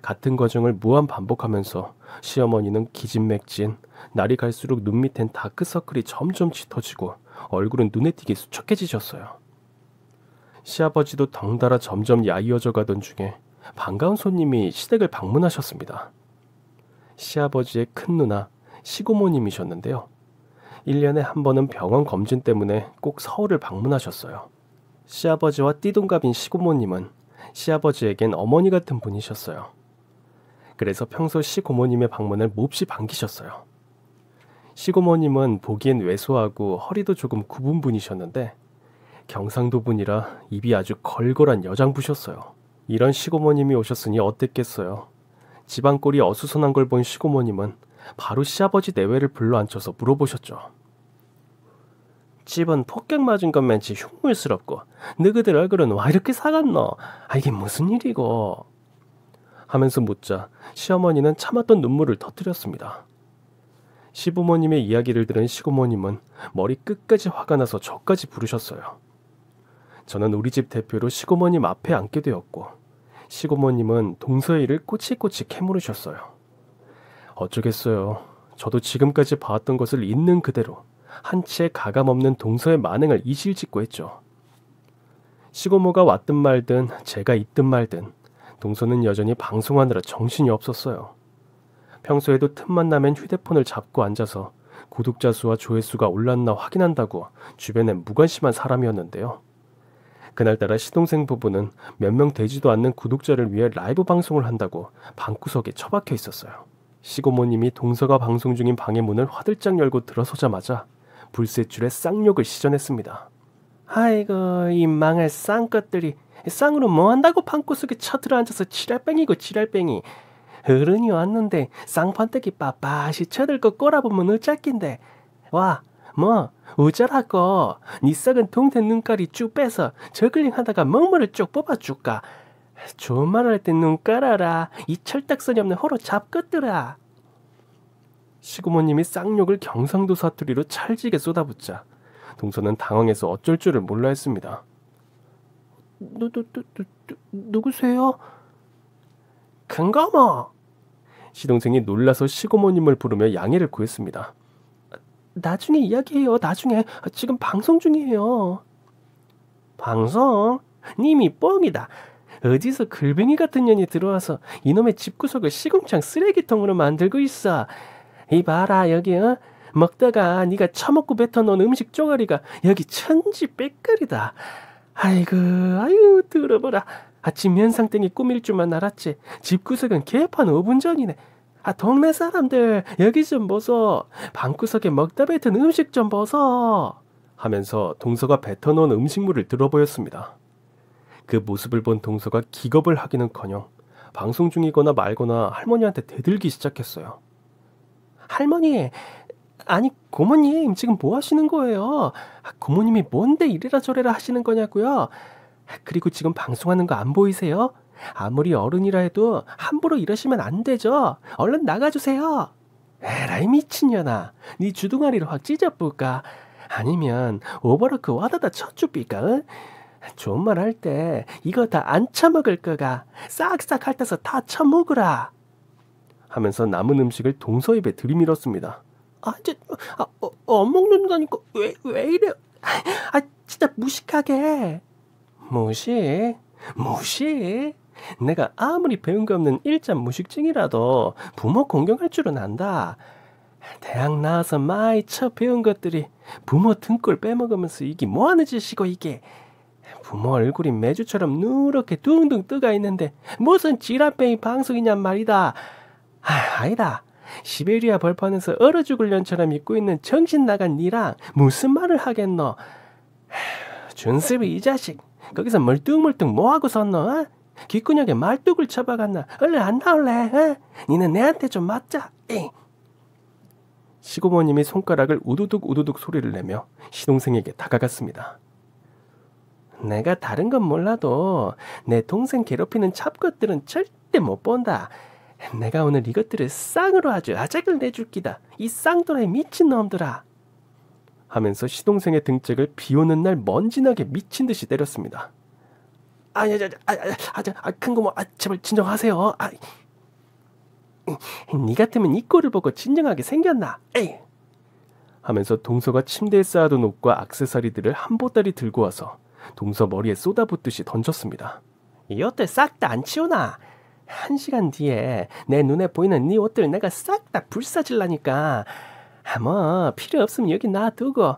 같은 과정을 무한 반복하면서 시어머니는 기진맥진, 날이 갈수록 눈 밑엔 다크서클이 점점 짙어지고 얼굴은 눈에 띄게 수척해지셨어요. 시아버지도 덩달아 점점 야이어져 가던 중에 반가운 손님이 시댁을 방문하셨습니다. 시아버지의 큰 누나, 시고모님이셨는데요. 1년에 한 번은 병원 검진 때문에 꼭 서울을 방문하셨어요. 시아버지와 띠동갑인 시고모님은 시아버지에겐 어머니 같은 분이셨어요. 그래서 평소 시고모님의 방문을 몹시 반기셨어요. 시고모님은 보기엔 왜소하고 허리도 조금 굽은 분이셨는데 경상도 분이라 입이 아주 걸걸한 여장부셨어요. 이런 시고모님이 오셨으니 어땠겠어요. 집안 꼴이 어수선한 걸 본 시고모님은 바로 시아버지 내외를 불러앉혀서 물어보셨죠. 집은 폭격 맞은 것 멘치 흉물스럽고 너희들 얼굴은 와 이렇게 사갔노? 이게 무슨 일이고? 하면서 묻자 시어머니는 참았던 눈물을 터뜨렸습니다. 시부모님의 이야기를 들은 시고모님은 머리 끝까지 화가 나서 저까지 부르셨어요. 저는 우리 집 대표로 시고모님 앞에 앉게 되었고 시고모님은 동서의 일을 꼬치꼬치 캐물으셨어요. 어쩌겠어요. 저도 지금까지 봐왔던 것을 있는 그대로 한치의 가감없는 동서의 만행을 이실직고 했죠. 시고모가 왔든 말든 제가 있든 말든 동서는 여전히 방송하느라 정신이 없었어요. 평소에도 틈만 나면 휴대폰을 잡고 앉아서 구독자 수와 조회수가 올랐나 확인한다고 주변에 무관심한 사람이었는데요. 그날따라 시동생 부부는 몇 명 되지도 않는 구독자를 위해 라이브 방송을 한다고 방구석에 처박혀 있었어요. 시고모님이 동서가 방송 중인 방의 문을 화들짝 열고 들어서자마자 불세출에 쌍욕을 시전했습니다. 아이고 이 망할 쌍것들이 쌍으로 뭐한다고 방구석에 쳐들어 앉아서 지랄뱅이고 지랄뱅이. 어른이 왔는데 쌍판떼기 빳빳이 쳐들고 꼬라보면 어쩔긴데. 와 뭐 어쩌라고. 니 썩은 동생 눈깔이 쭉 빼서 저글링 하다가 먹물을 쭉 뽑아줄까. 좋은 말 할 때 눈 깔아라. 이 철딱선이 없는 호로 잡것들아. 시고모님이 쌍욕을 경상도 사투리로 찰지게 쏟아붓자 동서는 당황해서 어쩔 줄을 몰라 했습니다. 누구세요? 큰거모. 시동생이 놀라서 시고모님을 부르며 양해를 구했습니다. 나중에 이야기해요. 나중에. 지금 방송 중이에요. 방송? 님이 뻥이다. 어디서 글뱅이 같은 년이 들어와서 이놈의 집구석을 시궁창 쓰레기통으로 만들고 있어. 이 봐라 여기 먹다가 네가 처먹고 뱉어놓은 음식 쪼가리가 여기 천지 빽거리다. 아이고 들어보라. 아침 현상땡이 꾸밀 줄만 알았지. 집구석은 개판 5분 전이네. 동네 사람들 여기 좀 보소. 방구석에 먹다 뱉은 음식 좀 보소. 하면서 동서가 뱉어놓은 음식물을 들어보였습니다. 그 모습을 본 동서가 기겁을 하기는커녕 방송 중이거나 말거나 할머니한테 대들기 시작했어요. 할머니, 아니 고모님 지금 뭐 하시는 거예요? 고모님이 뭔데 이래라 저래라 하시는 거냐고요? 그리고 지금 방송하는 거 안 보이세요? 아무리 어른이라 해도 함부로 이러시면 안 되죠. 얼른 나가주세요. 에라이 미친년아. 네 주둥아리를 확 찢어볼까? 아니면 오버로크 와다다 쳐줄까? 좋은 말 할 때 이거 다 안 처먹을 거가. 싹싹 핥아서 다 처먹으라. 하면서 남은 음식을 동서 입에 들이밀었습니다. 안 먹는다니까 왜 이래? 진짜 무식하게. 무식? 내가 아무리 배운 게 없는 일자 무식증이라도 부모 공경할 줄은 안다. 대학 나와서 많이 쳐 배운 것들이 부모 등골 빼먹으면서 이게 뭐하는 짓이고 이게. 부모 얼굴이 메주처럼 누렇게 둥둥 뜨가 있는데 무슨 지랄뱅이 방송이냔 말이다. 아니다. 시베리아 벌판에서 얼어 죽을 년처럼 입고 있는 정신 나간 니랑 무슨 말을 하겠노. 준섭이 이 자식 거기서 멀뚱멀뚱 뭐하고 섰노? 어? 귓구녕에 말뚝을 쳐박았나? 얼른 안 나올래? 어? 니는 내한테 좀 맞자. 에이. 시고모님이 손가락을 우두둑 우두둑 소리를 내며 시동생에게 다가갔습니다. 내가 다른 건 몰라도 내 동생 괴롭히는 잡것들은 절대 못 본다. 내가 오늘 이것들을 쌍으로 아주 아작을 내줄 기다. 이 쌍도라의 미친놈들아. 하면서 시동생의 등짝을 비오는 날 먼지나게 미친 듯이 때렸습니다. 큰고모, 제발 진정하세요. 니 같으면 이 꼴을 보고 진정하게 생겼나? 에이! 하면서 동서가 침대에 쌓아둔 옷과 액세서리들을 한 보따리 들고 와서 동서 머리에 쏟아붓듯이 던졌습니다. 이 옷들 싹 다 안 치우나? 1시간 뒤에 내 눈에 보이는 네 옷들 내가 싹 다 불사질라니까. 뭐 필요 없으면 여기 놔두고.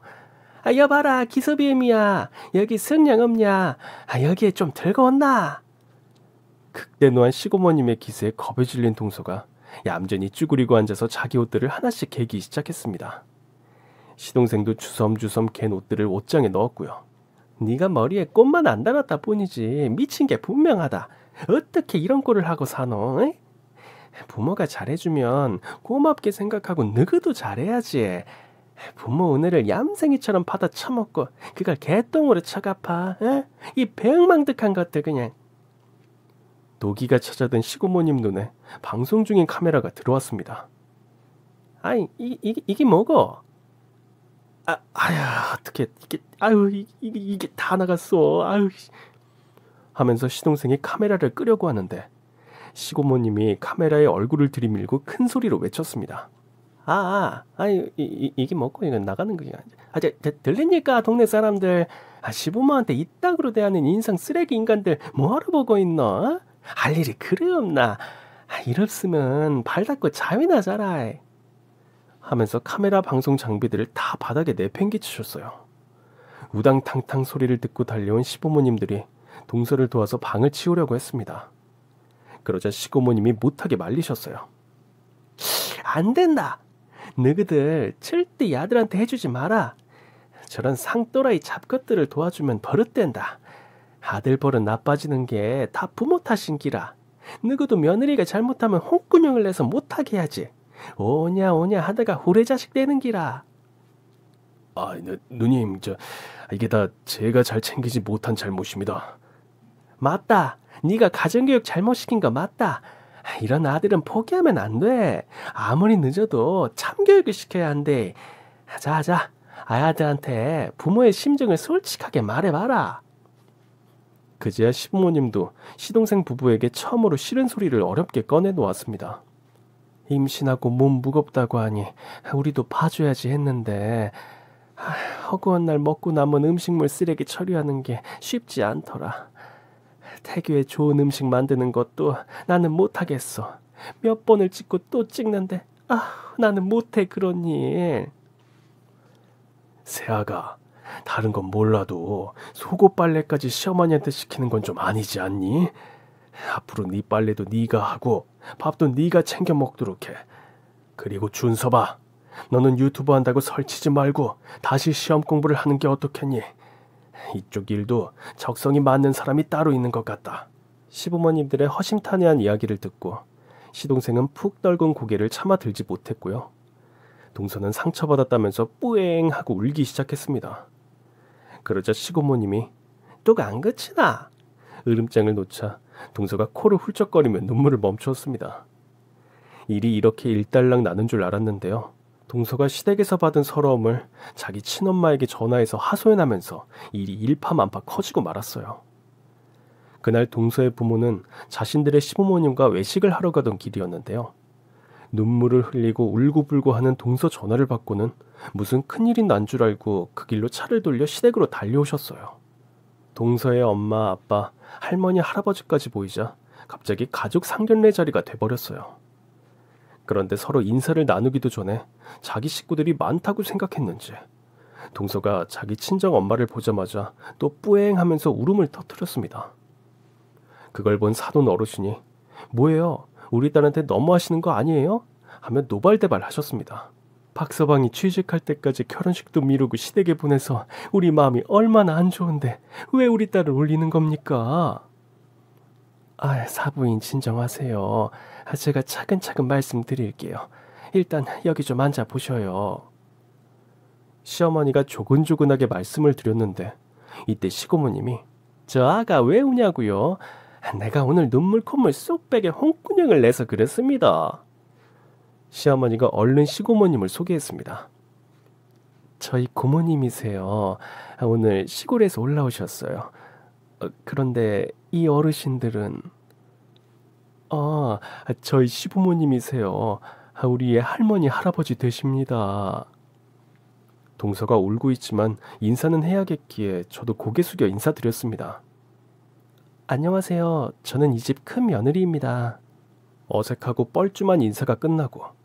여봐라 기섭이엠이야. 여기 성냥 없냐? 여기에 좀 들고 온나? 극대노한 시고모님의 기세에 겁에 질린 동서가 얌전히 쭈그리고 앉아서 자기 옷들을 하나씩 개기 시작했습니다. 시동생도 주섬주섬 갠 옷들을 옷장에 넣었고요. 네가 머리에 꽃만 안 달았다 뿐이지 미친 게 분명하다. 어떻게 이런 꼴을 하고 사노? 에이? 부모가 잘해주면 고맙게 생각하고 너희도 잘해야지. 부모 은혜를 얌생이처럼 받아 처먹고 그걸 개똥으로 쳐갚아. 에? 이 배응망덕한 것들 그냥. 도기가 찾아든 시고모님 눈에 방송 중인 카메라가 들어왔습니다. 아이 이게 뭐고? 어떻게 이게 다 나갔어. 하면서 시동생이 카메라를 끄려고 하는데 시고모님이 카메라에 얼굴을 들이밀고 큰 소리로 외쳤습니다. 이게 뭐고? 이건 나가는 거야. 들리니까 동네 사람들. 시부모한테 이따구로 대하는 인성 쓰레기 인간들 뭐하러 보고 있노? 할 일이 그래 없나? 이랬으면 발 닦고 자위나 자라. 하면서 카메라 방송 장비들을 다 바닥에 내팽개치셨어요. 우당탕탕 소리를 듣고 달려온 시부모님들이 동서를 도와서 방을 치우려고 했습니다. 그러자 시고모님이 못하게 말리셨어요. 안 된다. 너희들 절대 야들한테 해주지 마라. 저런 상또라이 잡것들을 도와주면 버릇된다. 아들 버릇 나빠지는 게 다 부모 탓인기라. 너희도 며느리가 잘못하면 홍구녕을 내서 못하게 해야지. 오냐 하다가 후레자식 되는기라. 누님, 이게 다 제가 잘 챙기지 못한 잘못입니다. 맞다. 네가 가정교육 잘못 시킨 거 맞다. 이런 아들은 포기하면 안 돼. 아무리 늦어도 참교육을 시켜야 한대. 자, 아야들한테 부모의 심정을 솔직하게 말해봐라. 그제야 시부모님도 시동생 부부에게 처음으로 싫은 소리를 어렵게 꺼내놓았습니다. 임신하고 몸 무겁다고 하니 우리도 봐줘야지 했는데 허구한 날 먹고 남은 음식물 쓰레기 처리하는 게 쉽지 않더라. 태교에 좋은 음식 만드는 것도 나는 못하겠어. 몇 번을 찍고 또 찍는데 나는 못해 그런 일. 세아가 다른 건 몰라도 속옷 빨래까지 시어머니한테 시키는 건 좀 아니지 않니? 앞으로 네 빨래도 네가 하고 밥도 네가 챙겨 먹도록 해. 그리고 준서봐, 너는 유튜브 한다고 설치지 말고 다시 시험 공부를 하는 게 어떻겠니? 이쪽 일도 적성이 맞는 사람이 따로 있는 것 같다. 시부모님들의 허심탄회한 이야기를 듣고 시동생은 푹 떨군 고개를 차마 들지 못했고요. 동서는 상처받았다면서 뿌앵 하고 울기 시작했습니다. 그러자 시고모님이 또가 안 그치나? 으름장을 놓자 동서가 코를 훌쩍거리며 눈물을 멈추었습니다. 일이 이렇게 일단락 나는 줄 알았는데요. 동서가 시댁에서 받은 서러움을 자기 친엄마에게 전화해서 하소연하면서 일이 일파만파 커지고 말았어요. 그날 동서의 부모는 자신들의 시부모님과 외식을 하러 가던 길이었는데요. 눈물을 흘리고 울고불고 하는 동서 전화를 받고는 무슨 큰일이 난 줄 알고 그 길로 차를 돌려 시댁으로 달려오셨어요. 동서의 엄마, 아빠, 할머니, 할아버지까지 보이자 갑자기 가족 상견례 자리가 돼버렸어요. 그런데 서로 인사를 나누기도 전에 자기 식구들이 많다고 생각했는지 동서가 자기 친정 엄마를 보자마자 또 뿌앵하면서 울음을 터뜨렸습니다. 그걸 본 사돈 어르신이 뭐예요? 우리 딸한테 너무하시는 거 아니에요? 하며 노발대발 하셨습니다. 박서방이 취직할 때까지 결혼식도 미루고 시댁에 보내서 우리 마음이 얼마나 안 좋은데 왜 우리 딸을 울리는 겁니까? 사부인 진정하세요. 제가 차근차근 말씀드릴게요. 일단 여기 좀 앉아보셔요. 시어머니가 조근조근하게 말씀을 드렸는데 이때 시고모님이 저 아가 왜 우냐고요? 내가 오늘 눈물 콧물 쏙 빼게 홍군형을 내서 그랬습니다. 시어머니가 얼른 시고모님을 소개했습니다. 저희 고모님이세요. 오늘 시골에서 올라오셨어요. 그런데 이 어르신들은 저희 시부모님이세요. 우리의 할머니 할아버지 되십니다. 동서가 울고 있지만 인사는 해야겠기에 저도 고개 숙여 인사드렸습니다. 안녕하세요. 저는 이 집 큰 며느리입니다. 어색하고 뻘쭘한 인사가 끝나고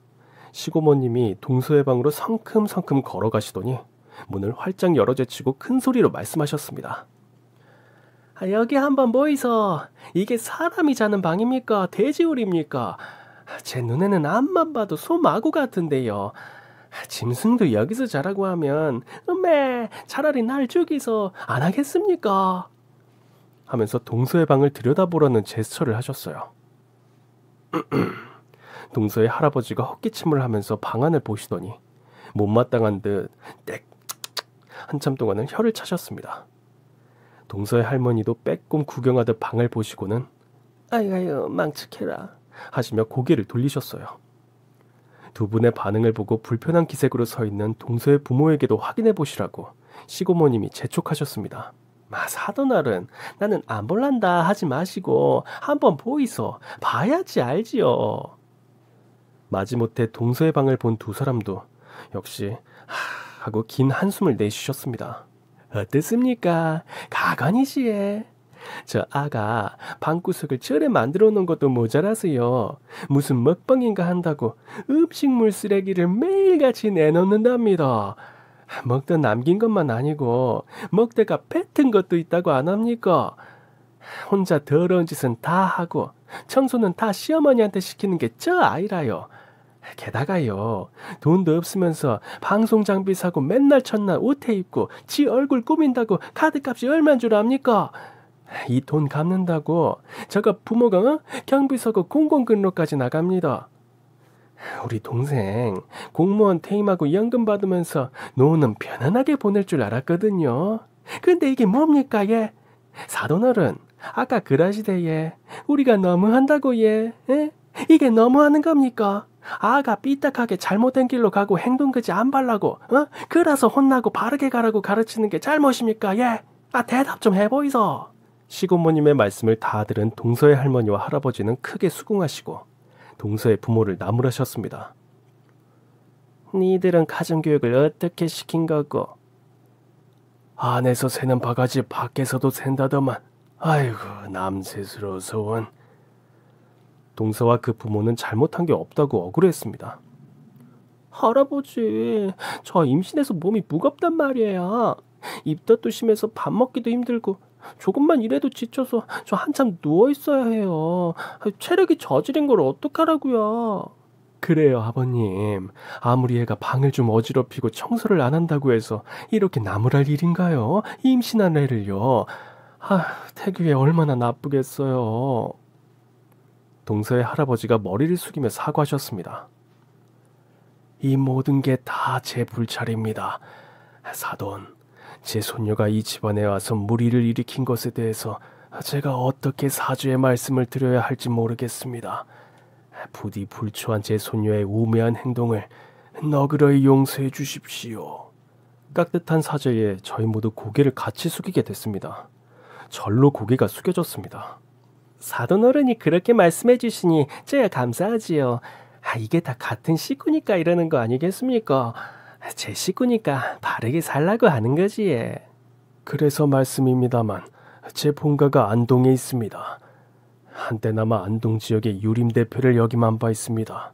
시고모님이 동서의 방으로 성큼성큼 걸어가시더니 문을 활짝 열어제치고 큰 소리로 말씀하셨습니다. 여기 한번 보이소. 이게 사람이 자는 방입니까? 돼지우리입니까? 제 눈에는 앞만 봐도 소마구 같은데요. 짐승도 여기서 자라고 하면 차라리 날 죽이서 안 하겠습니까? 하면서 동서의 방을 들여다보라는 제스처를 하셨어요. 동서의 할아버지가 헛기침을 하면서 방 안을 보시더니 못마땅한 듯 땡 한참 동안은 혀를 차셨습니다. 동서의 할머니도 빼꼼 구경하듯 방을 보시고는 아유 망측해라 하시며 고개를 돌리셨어요. 두 분의 반응을 보고 불편한 기색으로 서 있는 동서의 부모에게도 확인해 보시라고 시고모님이 재촉하셨습니다. 사돈어른, 나는 안 볼란다 하지 마시고 한번 보이소. 봐야지 알지요. 마지못해 동서의 방을 본 두 사람도 역시 하고 긴 한숨을 내쉬셨습니다. 어떻습니까? 가관이시에. 저 아가 방구석을 저래 만들어 놓은 것도 모자라서요. 무슨 먹방인가 한다고 음식물 쓰레기를 매일같이 내놓는답니다. 먹다 남긴 것만 아니고 먹다가 뱉은 것도 있다고 안 합니까? 혼자 더러운 짓은 다 하고 청소는 다 시어머니한테 시키는 게 저 아이라요. 게다가요, 돈도 없으면서 방송 장비 사고 맨날 첫날 옷에 입고 지 얼굴 꾸민다고 카드값이 얼마인 줄 압니까? 이 돈 갚는다고 저가 부모가 경비서고 공공근로까지 나갑니다. 우리 동생 공무원 퇴임하고 연금 받으면서 노는 편안하게 보낼 줄 알았거든요. 근데 이게 뭡니까 얘? 사돈어른, 아까 그러시대 얘. 우리가 너무한다고 얘. 에? 이게 너무하는 겁니까? 아가 삐딱하게 잘못된 길로 가고 행동그지 안 발라고 그래서 혼나고 바르게 가라고 가르치는 게 잘못입니까 얘? 대답 좀 해보이소. 시고모님의 말씀을 다 들은 동서의 할머니와 할아버지는 크게 수긍하시고 동서의 부모를 나무라셨습니다. 니들은 가정교육을 어떻게 시킨 거고? 안에서 새는 바가지 밖에서도 샌다더만. 아이고 남세스러워서 원. 동서와 그 부모는 잘못한 게 없다고 억울했습니다. 할아버지, 저 임신해서 몸이 무겁단 말이에요. 입덧도 심해서 밥 먹기도 힘들고 조금만 일해도 지쳐서 저 한참 누워있어야 해요. 체력이 저질인 걸 어떡하라고요. 그래요 아버님. 아무리 애가 방을 좀 어지럽히고 청소를 안 한다고 해서 이렇게 나무랄 일인가요? 임신한 애를요. 태교에 얼마나 나쁘겠어요. 동서의 할아버지가 머리를 숙이며 사과하셨습니다. 이 모든 게 다 제 불찰입니다. 사돈, 제 손녀가 이 집안에 와서 무리를 일으킨 것에 대해서 제가 어떻게 사죄의 말씀을 드려야 할지 모르겠습니다. 부디 불초한 제 손녀의 우매한 행동을 너그러이 용서해 주십시오. 깍듯한 사죄에 저희 모두 고개를 같이 숙이게 됐습니다. 절로 고개가 숙여졌습니다. 사돈어른이 그렇게 말씀해 주시니 저야 감사하지요. 이게 다 같은 식구니까 이러는 거 아니겠습니까? 제 식구니까 바르게 살라고 하는 거지. 그래서 말씀입니다만 제 본가가 안동에 있습니다. 한때나마 안동 지역의 유림 대표를 역임한 바 있습니다.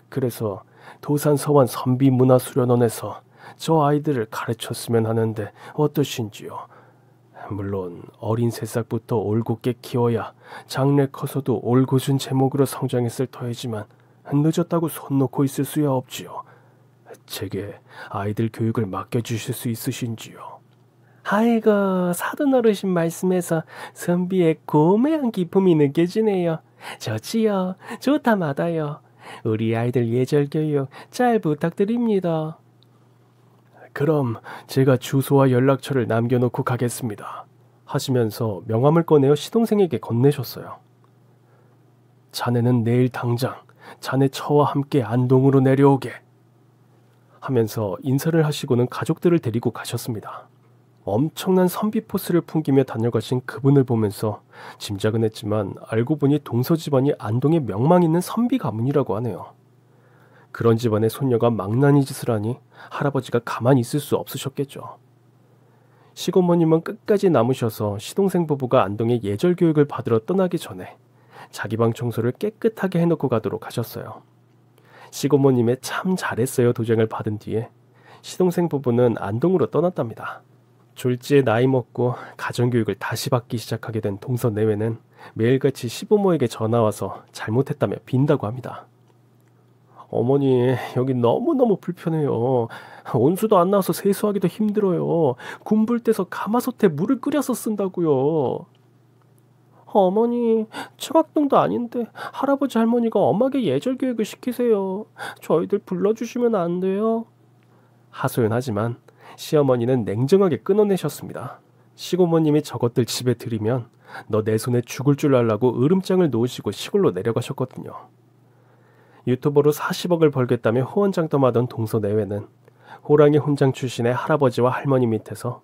그래서 도산 서원 선비문화수련원에서 저 아이들을 가르쳤으면 하는데 어떠신지요? 물론 어린 새싹부터 올곧게 키워야 장래 커서도 올곧은 제목으로 성장했을 터이지만 늦었다고 손 놓고 있을 수야 없지요. 제게 아이들 교육을 맡겨주실 수 있으신지요? 아이고, 사돈 어르신 말씀에서 선비의 고매한 기품이 느껴지네요. 좋지요. 좋다 마다요. 우리 아이들 예절 교육 잘 부탁드립니다. 그럼 제가 주소와 연락처를 남겨놓고 가겠습니다. 하시면서 명함을 꺼내어 시동생에게 건네셨어요. 자네는 내일 당장 자네 처와 함께 안동으로 내려오게 하면서 인사를 하시고는 가족들을 데리고 가셨습니다. 엄청난 선비 포스를 풍기며 다녀가신 그분을 보면서 짐작은 했지만 알고 보니 동서 집안이 안동에 명망 있는 선비 가문이라고 하네요. 그런 집안의 손녀가 망나니 짓을 하니 할아버지가 가만히 있을 수 없으셨겠죠. 시고모님은 끝까지 남으셔서 시동생 부부가 안동에 예절 교육을 받으러 떠나기 전에 자기 방 청소를 깨끗하게 해놓고 가도록 하셨어요. 시고모님의 참 잘했어요 도장을 받은 뒤에 시동생 부부는 안동으로 떠났답니다. 졸지에 나이 먹고 가정교육을 다시 받기 시작하게 된 동서 내외는 매일같이 시부모에게 전화와서 잘못했다며 빈다고 합니다. 어머니, 여기 너무너무 불편해요. 온수도 안 나와서 세수하기도 힘들어요. 군불 떼서 가마솥에 물을 끓여서 쓴다고요. 어머니, 청학동도 아닌데 할아버지 할머니가 엄하게 예절 교육을 시키세요. 저희들 불러주시면 안 돼요? 하소연하지만 시어머니는 냉정하게 끊어내셨습니다. 시고모님이 저것들 집에 들이면 너 내 손에 죽을 줄 알라고 으름장을 놓으시고 시골로 내려가셨거든요. 유튜버로 40억을 벌겠다며 호언장담하던 동서 내외는 호랑이 훈장 출신의 할아버지와 할머니 밑에서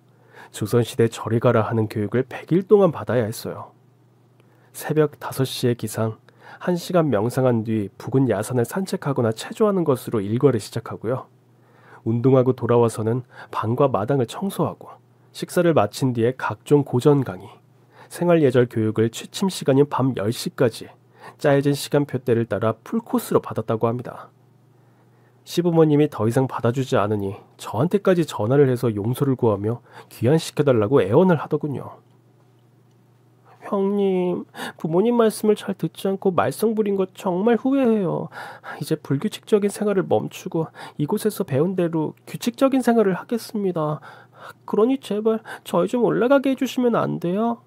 조선시대 저리 가라 하는 교육을 100일 동안 받아야 했어요. 새벽 5시에 기상, 1시간 명상한 뒤 부근 야산을 산책하거나 체조하는 것으로 일과를 시작하고요. 운동하고 돌아와서는 방과 마당을 청소하고 식사를 마친 뒤에 각종 고전 강의, 생활예절 교육을 취침 시간인 밤 10시까지 짜여진 시간표대를 따라 풀코스로 받았다고 합니다. 시부모님이 더 이상 받아주지 않으니 저한테까지 전화를 해서 용서를 구하며 귀환시켜달라고 애원을 하더군요. 형님, 부모님 말씀을 잘 듣지 않고 말썽 부린 거 정말 후회해요. 이제 불규칙적인 생활을 멈추고 이곳에서 배운 대로 규칙적인 생활을 하겠습니다. 그러니 제발 저희 좀 올라가게 해주시면 안 돼요?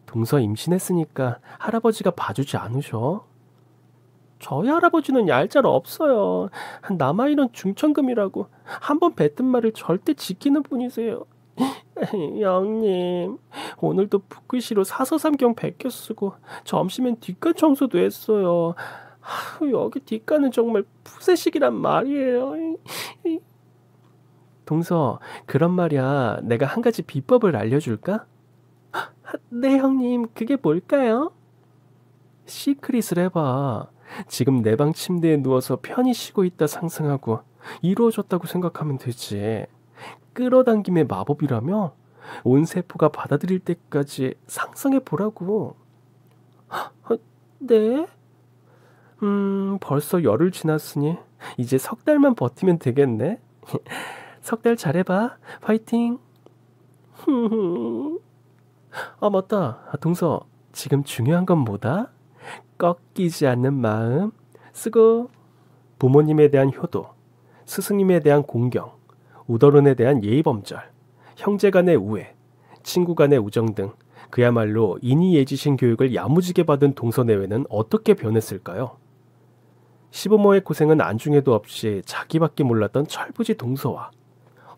동서 임신했으니까 할아버지가 봐주지 않으셔? 저희 할아버지는 얄짤 없어요. 남아있는 중천금이라고 한 번 뱉은 말을 절대 지키는 분이세요. 형님, 오늘도 붓글씨로 사서삼경 베껴 쓰고 점심엔 뒷간 청소도 했어요. 여기 뒷간은 정말 푸세식이란 말이에요. 동서, 그런 말이야. 내가 한 가지 비법을 알려줄까? 네, 형님. 그게 뭘까요? 시크릿을 해봐. 지금 내 방 침대에 누워서 편히 쉬고 있다 상상하고 이루어졌다고 생각하면 되지. 끌어당김의 마법이라며 온 세포가 받아들일 때까지 상상해 보라고. 네? 벌써 열흘 지났으니 이제 석 달만 버티면 되겠네. 석 달 잘해봐. 파이팅. 아, 맞다. 동서, 지금 중요한 건 뭐다? 꺾이지 않는 마음, 쓰고 부모님에 대한 효도, 스승님에 대한 공경, 우더른에 대한 예의범절, 형제 간의 우애, 친구 간의 우정 등 그야말로 인의예지신 교육을 야무지게 받은 동서내외는 어떻게 변했을까요? 시부모의 고생은 안중에도 없이 자기밖에 몰랐던 철부지 동서와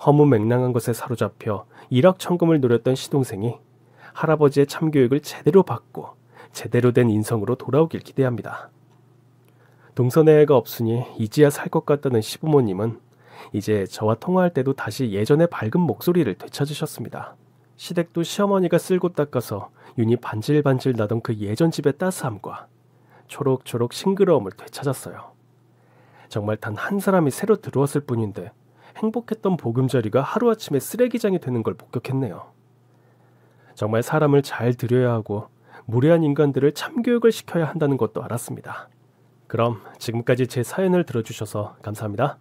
허무맹랑한 것에 사로잡혀 일확천금을 노렸던 시동생이 할아버지의 참교육을 제대로 받고 제대로 된 인성으로 돌아오길 기대합니다. 동서내외가 없으니 이제야 살 것 같다는 시부모님은 이제 저와 통화할 때도 다시 예전의 밝은 목소리를 되찾으셨습니다. 시댁도 시어머니가 쓸고 닦아서 윤이 반질반질 나던 그 예전 집의 따스함과 초록초록 싱그러움을 되찾았어요. 정말 단 한 사람이 새로 들어왔을 뿐인데 행복했던 보금자리가 하루아침에 쓰레기장이 되는 걸 목격했네요. 정말 사람을 잘 들여야 하고 무례한 인간들을 참교육을 시켜야 한다는 것도 알았습니다. 그럼 지금까지 제 사연을 들어주셔서 감사합니다.